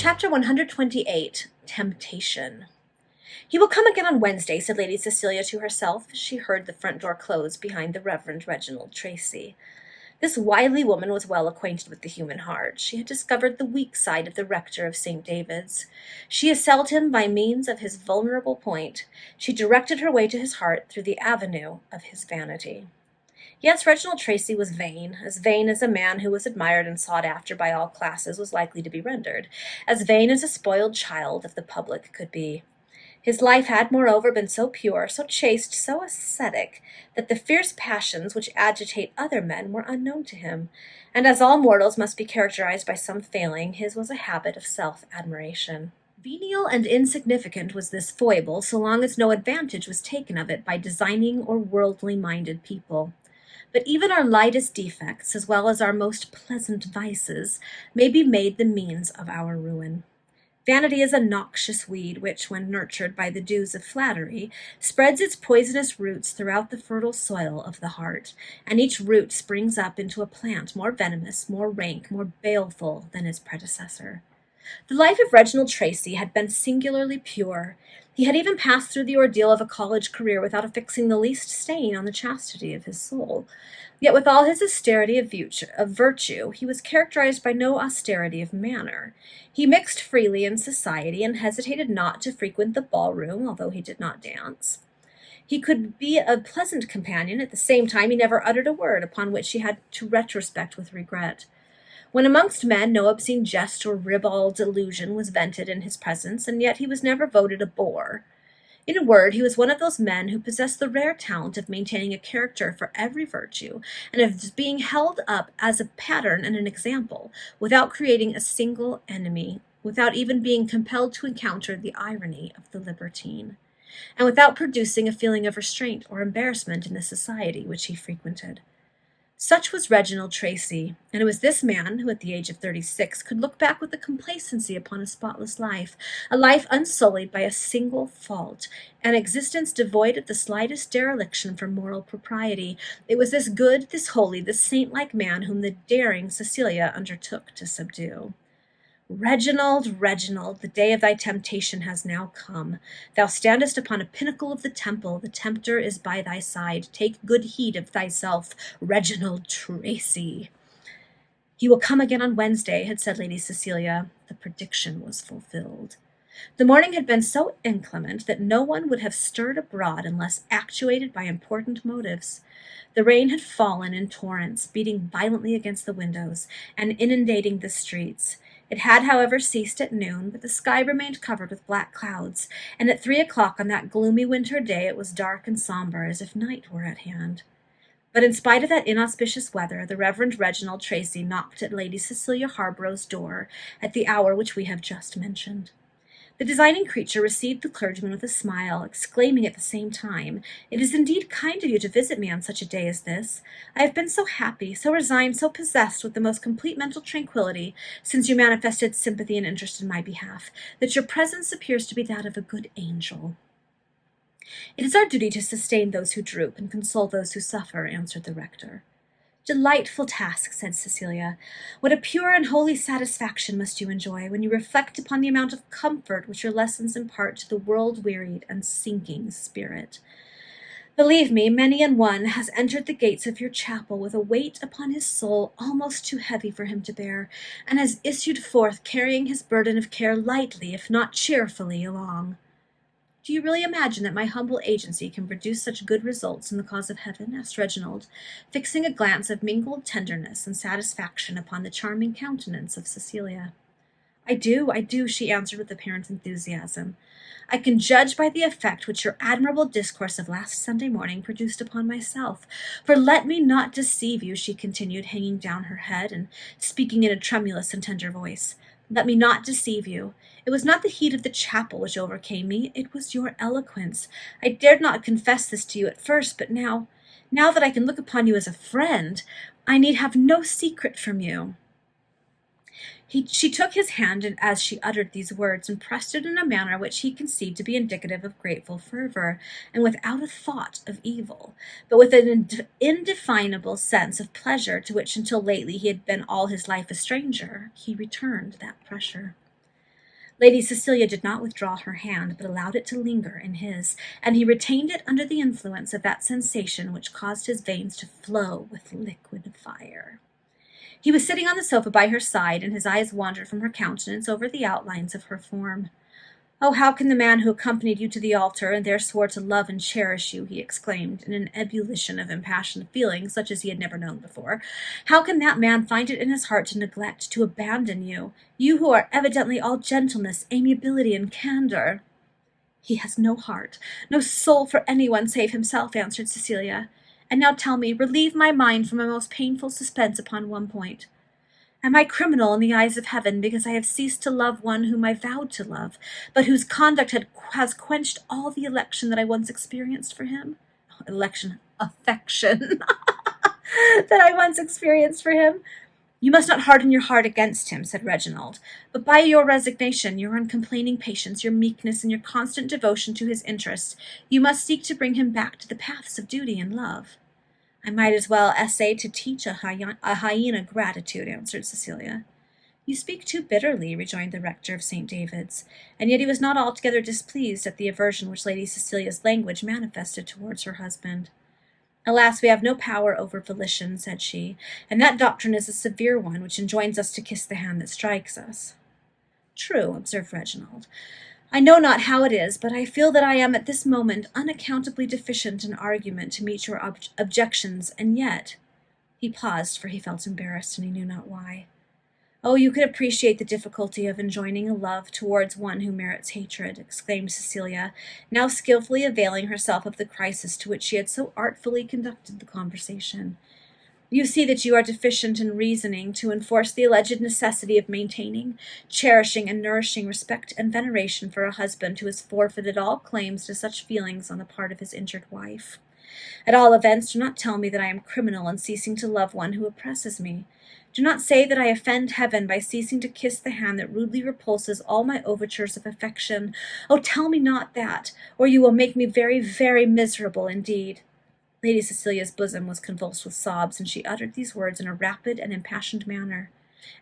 Chapter 128, Temptation. "He will come again on Wednesday," said Lady Cecilia to herself, as she heard the front door close behind the Reverend Reginald Tracy. This wily woman was well acquainted with the human heart. She had discovered the weak side of the rector of St. David's. She assailed him by means of his vulnerable point. She directed her way to his heart through the avenue of his vanity. Yes, Reginald Tracy was vain as a man who was admired and sought after by all classes was likely to be rendered, as vain as a spoiled child of the public could be. His life had, moreover, been so pure, so chaste, so ascetic, that the fierce passions which agitate other men were unknown to him, and as all mortals must be characterized by some failing, his was a habit of self-admiration. Venial and insignificant was this foible, so long as no advantage was taken of it by designing or worldly-minded people. But even our lightest defects, as well as our most pleasant vices, may be made the means of our ruin. Vanity is a noxious weed which, when nurtured by the dews of flattery, spreads its poisonous roots throughout the fertile soil of the heart, and each root springs up into a plant more venomous, more rank, more baleful than its predecessor. The life of Reginald Tracy had been singularly pure. He had even passed through the ordeal of a college career without affixing the least stain on the chastity of his soul. Yet with all his austerity of virtue, he was characterized by no austerity of manner. He mixed freely in society, and hesitated not to frequent the ballroom, although he did not dance. He could be a pleasant companion. At the same time, he never uttered a word upon which he had to retrospect with regret. When amongst men, no obscene jest or ribald allusion was vented in his presence, and yet he was never voted a bore. In a word, he was one of those men who possess the rare talent of maintaining a character for every virtue, and of being held up as a pattern and an example, without creating a single enemy, without even being compelled to encounter the irony of the libertine, and without producing a feeling of restraint or embarrassment in the society which he frequented. Such was Reginald Tracy, and it was this man who, at the age of 36, could look back with a complacency upon a spotless life, a life unsullied by a single fault, an existence devoid of the slightest dereliction from moral propriety. It was this good, this holy, this saint-like man whom the daring Cecilia undertook to subdue. "Reginald, Reginald, the day of thy temptation has now come. Thou standest upon a pinnacle of the temple. The tempter is by thy side. Take good heed of thyself, Reginald Tracy." "He will come again on Wednesday," had said Lady Cecilia. The prediction was fulfilled. The morning had been so inclement that no one would have stirred abroad unless actuated by important motives. The rain had fallen in torrents, beating violently against the windows, and inundating the streets. It had, however, ceased at noon, but the sky remained covered with black clouds, and at 3 o'clock on that gloomy winter day it was dark and sombre, as if night were at hand. But in spite of that inauspicious weather, the Reverend Reginald Tracy knocked at Lady Cecilia Harborough's door at the hour which we have just mentioned. The designing creature received the clergyman with a smile, exclaiming at the same time, "It is indeed kind of you to visit me on such a day as this. I have been so happy, so resigned, so possessed with the most complete mental tranquillity, since you manifested sympathy and interest in my behalf, that your presence appears to be that of a good angel." "It is our duty to sustain those who droop and console those who suffer," answered the rector. "Delightful task," said Cecilia. "What a pure and holy satisfaction must you enjoy when you reflect upon the amount of comfort which your lessons impart to the world-wearied and sinking spirit. Believe me, many an one has entered the gates of your chapel with a weight upon his soul almost too heavy for him to bear, and has issued forth carrying his burden of care lightly, if not cheerfully, along." "Do you really imagine that my humble agency can produce such good results in the cause of heaven?" asked Reginald, fixing a glance of mingled tenderness and satisfaction upon the charming countenance of Cecilia. I do," she answered with apparent enthusiasm. "I can judge by the effect which your admirable discourse of last Sunday morning produced upon myself. For let me not deceive you," she continued, hanging down her head and speaking in a tremulous and tender voice. "Let me not deceive you. It was not the heat of the chapel which overcame me, it was your eloquence. I dared not confess this to you at first, but now that I can look upon you as a friend, I need have no secret from you." She took his hand as she uttered these words, and pressed it in a manner which he conceived to be indicative of grateful fervor, and without a thought of evil, but with an indefinable sense of pleasure to which until lately he had been all his life a stranger. He returned that pressure. Lady Cecilia did not withdraw her hand, but allowed it to linger in his, and he retained it under the influence of that sensation which caused his veins to flow with liquid fire. He was sitting on the sofa by her side, and his eyes wandered from her countenance over the outlines of her form. "Oh, how can the man who accompanied you to the altar, and there swore to love and cherish you," he exclaimed, in an ebullition of impassioned feeling such as he had never known before, "how can that man find it in his heart to neglect, to abandon you, you who are evidently all gentleness, amiability, and candor?" "He has no heart, no soul for anyone save himself," answered Cecilia. "And now tell me, relieve my mind from a most painful suspense upon one point. Am I criminal in the eyes of heaven because I have ceased to love one whom I vowed to love, but whose conduct has quenched all the election that I once experienced for him? Affection that I once experienced for him? You must not harden your heart against him," said Reginald, "but by your resignation, your uncomplaining patience, your meekness, and your constant devotion to his interests, you must seek to bring him back to the paths of duty and love." "I might as well essay to teach a hyena gratitude," answered Cecilia. "You speak too bitterly," rejoined the rector of St. David's, and yet he was not altogether displeased at the aversion which Lady Cecilia's language manifested towards her husband. "Alas, we have no power over volition," said she, "and that doctrine is a severe one which enjoins us to kiss the hand that strikes us." "True," observed Reginald. "I know not how it is, but I feel that I am at this moment unaccountably deficient in argument to meet your objections, and yet—" He paused, for he felt embarrassed, and he knew not why. "Oh, you could appreciate the difficulty of enjoining a love towards one who merits hatred," exclaimed Cecilia, now skilfully availing herself of the crisis to which she had so artfully conducted the conversation. "You see that you are deficient in reasoning to enforce the alleged necessity of maintaining, cherishing, and nourishing respect and veneration for a husband who has forfeited all claims to such feelings on the part of his injured wife. At all events, do not tell me that I am criminal in ceasing to love one who oppresses me. Do not say that I offend heaven by ceasing to kiss the hand that rudely repulses all my overtures of affection. Oh, tell me not that, or you will make me very, very miserable indeed." Lady Cecilia's bosom was convulsed with sobs, and she uttered these words in a rapid and impassioned manner,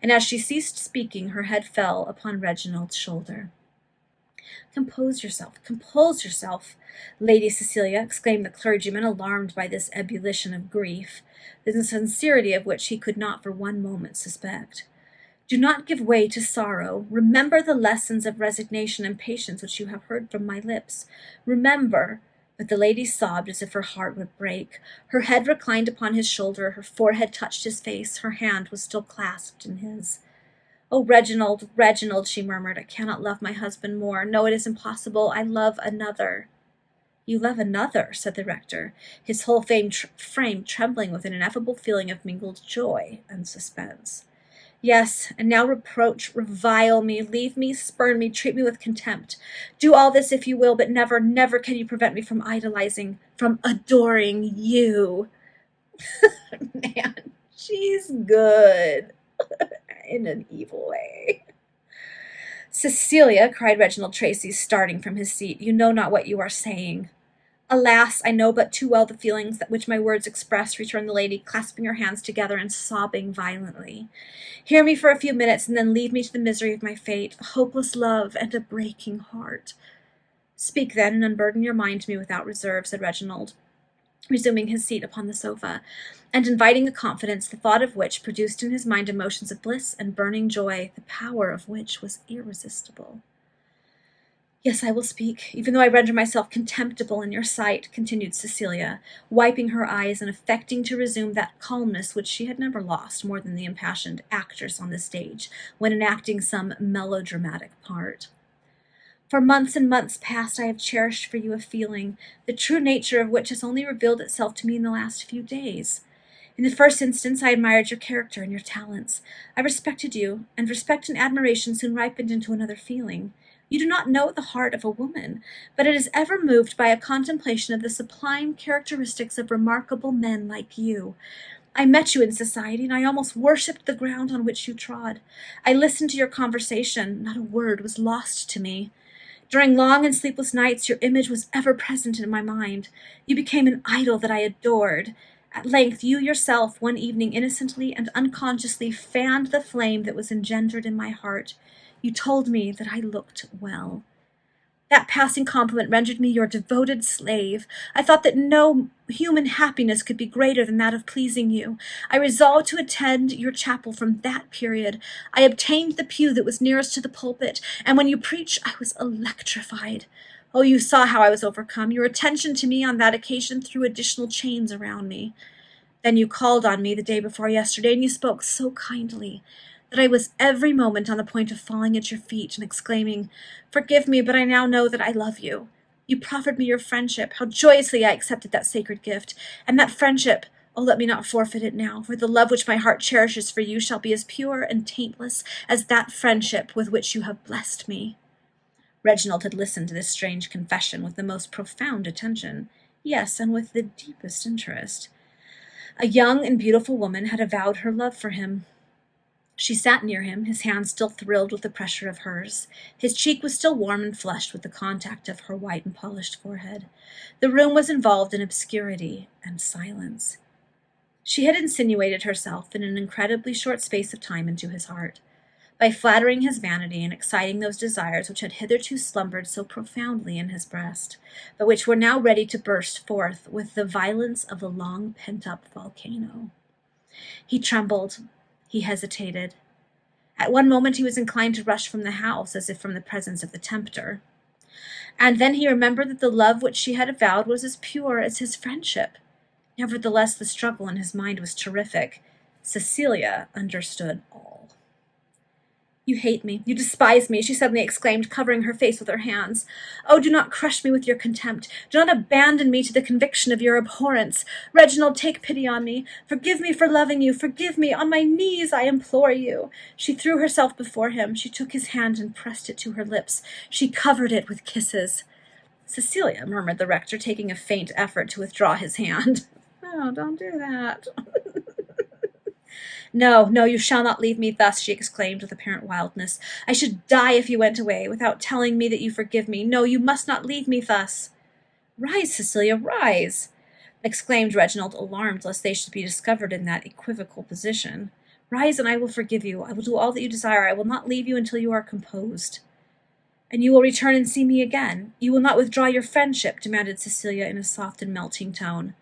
and as she ceased speaking, her head fell upon Reginald's shoulder. Compose yourself, Lady Cecilia," exclaimed the clergyman, alarmed by this ebullition of grief, the sincerity of which he could not for one moment suspect. "Do not give way to sorrow. Remember the lessons of resignation and patience which you have heard from my lips. Remember—" But the lady sobbed as if her heart would break. Her head reclined upon his shoulder, her forehead touched his face, her hand was still clasped in his. "Oh, Reginald, Reginald," she murmured, "I cannot love my husband more. No, it is impossible. I love another." "You love another," said the rector, his whole frame trembling with an ineffable feeling of mingled joy and suspense. "Yes, and now reproach, revile me, leave me, spurn me, treat me with contempt. Do all this if you will, but never, never can you prevent me from idolizing, from adoring you." Man, she's good in an evil way. "Cecilia," cried Reginald Tracy, starting from his seat, "you know not what you are saying." "Alas, I know but too well the feelings that which my words express," returned the lady, clasping her hands together and sobbing violently. "Hear me for a few minutes, and then leave me to the misery of my fate, a hopeless love and a breaking heart." "Speak then, and unburden your mind to me without reserve," said Reginald, resuming his seat upon the sofa, and inviting a confidence, the thought of which produced in his mind emotions of bliss and burning joy, the power of which was irresistible. "Yes, I will speak, even though I render myself contemptible in your sight," continued Cecilia, wiping her eyes and affecting to resume that calmness which she had never lost more than the impassioned actress on the stage when enacting some melodramatic part. "For months and months past I have cherished for you a feeling, the true nature of which has only revealed itself to me in the last few days. In the first instance, I admired your character and your talents. I respected you, and respect and admiration soon ripened into another feeling. You do not know the heart of a woman, but it is ever moved by a contemplation of the sublime characteristics of remarkable men like you. I met you in society, and I almost worshipped the ground on which you trod. I listened to your conversation, not a word was lost to me. During long and sleepless nights, your image was ever present in my mind. You became an idol that I adored. At length, you yourself, one evening, innocently and unconsciously fanned the flame that was engendered in my heart. You told me that I looked well. That passing compliment rendered me your devoted slave. I thought that no human happiness could be greater than that of pleasing you. I resolved to attend your chapel from that period. I obtained the pew that was nearest to the pulpit, and when you preached, I was electrified. Oh, you saw how I was overcome. Your attention to me on that occasion threw additional chains around me. Then you called on me the day before yesterday, and you spoke so kindly that I was every moment on the point of falling at your feet and exclaiming, "Forgive me, but I now know that I love you." You proffered me your friendship. How joyously I accepted that sacred gift. And that friendship, oh, let me not forfeit it now, for the love which my heart cherishes for you shall be as pure and taintless as that friendship with which you have blessed me. Reginald had listened to this strange confession with the most profound attention, yes, and with the deepest interest. A young and beautiful woman had avowed her love for him. She sat near him, his hand still thrilled with the pressure of hers. His cheek was still warm and flushed with the contact of her white and polished forehead. The room was involved in obscurity and silence. She had insinuated herself in an incredibly short space of time into his heart, by flattering his vanity and exciting those desires which had hitherto slumbered so profoundly in his breast, but which were now ready to burst forth with the violence of a long pent-up volcano. He trembled. He hesitated. At one moment he was inclined to rush from the house, as if from the presence of the tempter. And then he remembered that the love which she had avowed was as pure as his friendship. Nevertheless, the struggle in his mind was terrific. Cecilia understood all. "You hate me, you despise me," she suddenly exclaimed, covering her face with her hands. "Oh, do not crush me with your contempt. Do not abandon me to the conviction of your abhorrence. Reginald, take pity on me. Forgive me for loving you. Forgive me. On my knees I implore you." She threw herself before him. She took his hand and pressed it to her lips. She covered it with kisses. "Cecilia," murmured the rector, taking a faint effort to withdraw his hand. "Oh, don't do that." "No, no, you shall not leave me thus," she exclaimed with apparent wildness. "I should die if you went away without telling me that you forgive me. No, you must not leave me thus." "Rise, Cecilia, rise!" exclaimed Reginald, alarmed lest they should be discovered in that equivocal position. "Rise, and I will forgive you. I will do all that you desire. I will not leave you until you are composed." "And you will return and see me again? You will not withdraw your friendship?" demanded Cecilia in a soft and melting tone.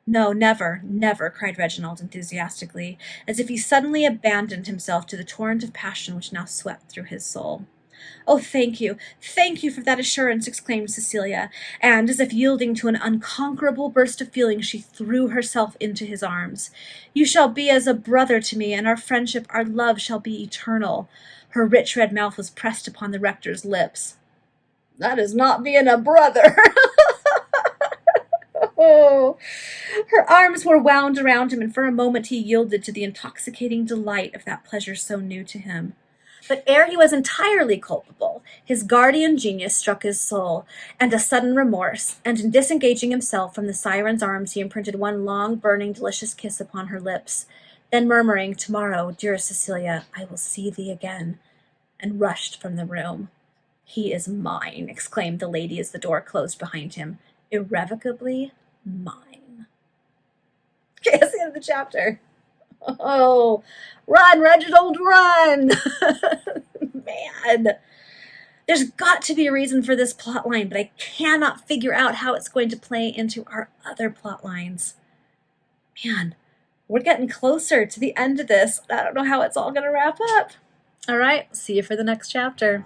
"No, never, never," cried Reginald enthusiastically, as if he suddenly abandoned himself to the torrent of passion which now swept through his soul. "Oh, thank you for that assurance," exclaimed Cecilia, and, as if yielding to an unconquerable burst of feeling, she threw herself into his arms. "You shall be as a brother to me, and our friendship, our love, shall be eternal." Her rich red mouth was pressed upon the rector's lips. "That is not being a brother." Oh, her arms were wound around him, and for a moment he yielded to the intoxicating delight of that pleasure so new to him. But ere he was entirely culpable, his guardian genius struck his soul, and a sudden remorse, and in disengaging himself from the siren's arms he imprinted one long, burning, delicious kiss upon her lips. Then murmuring, "Tomorrow, dearest Cecilia, I will see thee again," and rushed from the room. "He is mine," exclaimed the lady as the door closed behind him. "Irrevocably mine." Okay, that's the end of the chapter. Oh, run, Reginald, run! Man, there's got to be a reason for this plot line, but I cannot figure out how it's going to play into our other plot lines. Man, we're getting closer to the end of this. I don't know how it's all going to wrap up. All right, see you for the next chapter.